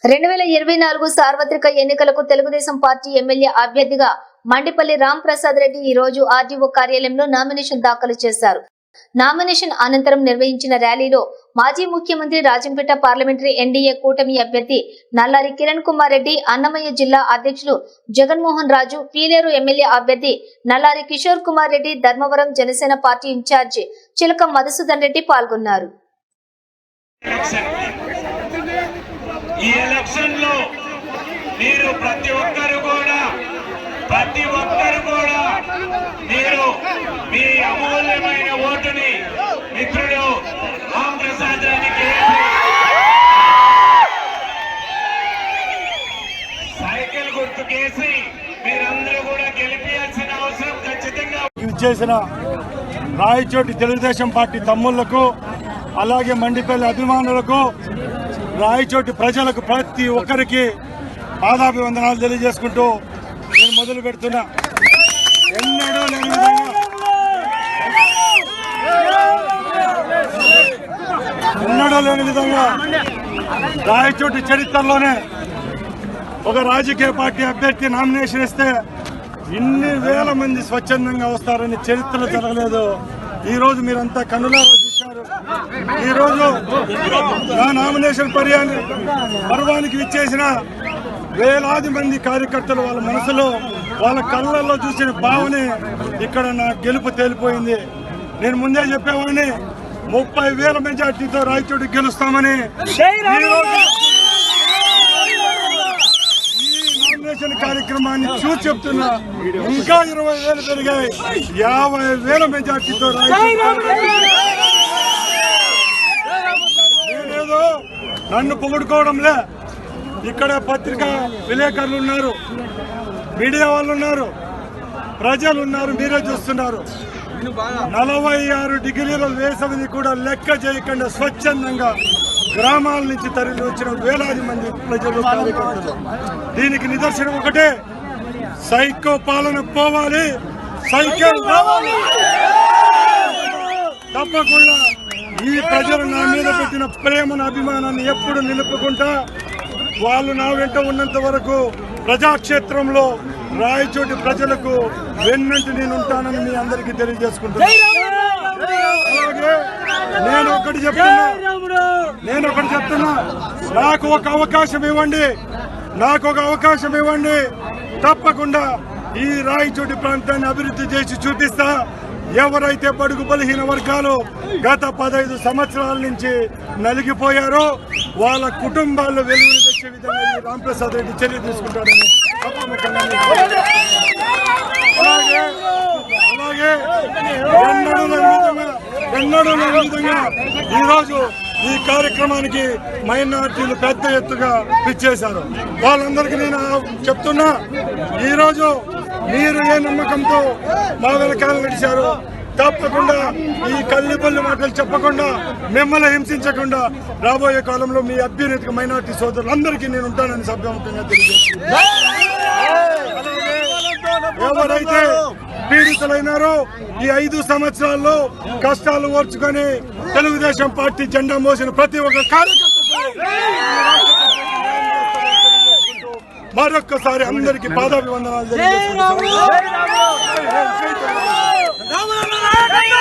2024 సార్వత్రిక ఎన్నికలకు Telugu Desam party MLA అభ్యర్థిగా మండిపల్లి రామ్ ప్రసాద్ రెడ్డి ఈ రోజు ఆర్డీఓ కార్యాలయంలో నామినేషన్ దాఖలు చేశారు. నామినేషన్ అనంతరం నిర్వహించిన ర్యాలీలో మాజీ ముఖ్యమంత్రి రాజంపేట పార్లమెంటరీ ఎన్డీఏ కూటమి అభ్యర్థి నల్లారి కిరణ్ కుమార్ రెడ్డి, అన్నమయ్య జిల్లా అధ్యక్షులు జగన్మోహన్ రాజు, పీలేరు ఎమ్మెల్యే అభ్యర్థి నల్లారి కిషోర్ కుమార్ రెడ్డి, ధర్మవరం జనసేన పార్టీ ఇన్ఛార్జి చిలక మధుసూదన్ రెడ్డి పాల్గొన్నారు. ఈ ఎలక్షన్ లో మీరు ప్రతి ఒక్కరు కూడా మీరు మీ అమూల్యమైన ఓటుని మిత్రుడు రామ్ ప్రసాద్ రెడ్డికి సైకిల్ గుర్తుకేసి మీరందరూ కూడా గెలిపించాల్సిన అవసరం ఖచ్చితంగా చేసిన రాయచోటి తెలుగుదేశం పార్టీ తమ్ముళ్లకు, అలాగే మండిపల్లి అభిమానులకు, రాయచోటి ప్రజలకు ప్రతి ఒక్కరికి పాదాభివందనాలు తెలియజేసుకుంటూ నేను మొదలు పెడుతున్నా. ఎన్నడూ లేని విధంగా రాయచోటి చరిత్రలోనే ఒక రాజకీయ పార్టీ అభ్యర్థి నామినేషన్ ఇస్తే ఇన్ని వేల మంది స్వచ్ఛందంగా వస్తారని చరిత్రలో జరగలేదు. ఈ రోజు మీరంతా కన్నులారా చూశారు. ఈ రోజు నా నామినేషన్ పర్వానికి ఇచ్చేసిన వేలాది మంది కార్యకర్తలు వాళ్ళ మనసులో, వాళ్ళ కళ్ళల్లో చూసిన భావనే ఇక్కడ నా గెలుపు తేలిపోయింది. నేను ముందే చెప్పేవాడిని 30,000 మెజార్టీతో రాయచోటి గెలుస్తామని. కార్యక్రమాన్ని చూసి చెప్తున్నా, ఇంకా 20,000 పెరిగాయి. 50,000 మెజార్టీతో నేనేదో నన్ను పొగుడుకోవడంలే. ఇక్కడ పత్రికా విలేకరులు ఉన్నారు, మీడియా వాళ్ళు ఉన్నారు, ప్రజలు ఉన్నారు, మీరే చూస్తున్నారు. 46 డిగ్రీల వేసవిని కూడా లెక్క చేయకుండా స్వచ్ఛందంగా గ్రామాల నుంచి తరలి వచ్చిన వేలాది మంది ప్రజలు, కార్యకర్తలు. దీనికి నిదర్శనం ఒకటే, సైకో పాలన పోవాలి, సైకిల్ రావాలి. తప్పకుండా ఈ ప్రజలు నా మీద పెట్టిన ప్రేమను, అభిమానాన్ని ఎప్పుడు నిలుపుకుంటా. వాళ్ళు నా వెంట ఉన్నంత వరకు ప్రజాక్షేత్రంలో రాయచోటి ప్రజలకు వెన్నంటి నేను ఉంటానని మీ అందరికీ తెలియజేసుకుంటున్నాను. అలాగే నేను ఒకటి చెప్తున్నా, నాకు ఒక అవకాశం ఇవ్వండి. తప్పకుండా ఈ రాయచోటి ప్రాంతాన్ని అభివృద్ధి చేసి చూపిస్తా. ఎవరైతే బడుగు బలహీన వర్గాలు గత 15 సంవత్సరాల నుంచి నలిగిపోయారో వాళ్ళ కుటుంబాల్లో వెలుగులు తెచ్చే విధంగా ఈ రామ్ ప్రసాద్ రెడ్డి చర్య తీసుకుంటాడని అలాగే ఎన్నడూ లేని విధంగా ఈరోజు ఈ కార్యక్రమానికి మైనార్టీలు పెద్ద ఎత్తుగా పిచ్చేశారు. వాళ్ళందరికీ నేను చెప్తున్నా, ఈరోజు మీరు ఏ నమ్మకంతో మా వెనకాల నడిచారు, తప్పకుండా ఈ కల్లిబొల్లి మాటలు చెప్పకుండా, మిమ్మల్ని హింసించకుండా రాబోయే కాలంలో మీ అభ్యున్నతికి మైనార్టీ సోదరులందరికీ నేను ఉంటానని సభ్యముఖంగా తెలియజేస్తున్నాను. ఎవరైతే పీడితులైనారో ఈ 5 సంవత్సరాల్లో కష్టాలు ఓర్చుకొని తెలుగుదేశం పార్టీ జెండా మోసిన ప్రతి ఒక్క కార్యకర్త మరొక్కసారి అందరికీ పాదాభివందనాలు తెలియజేస్తున్నాను.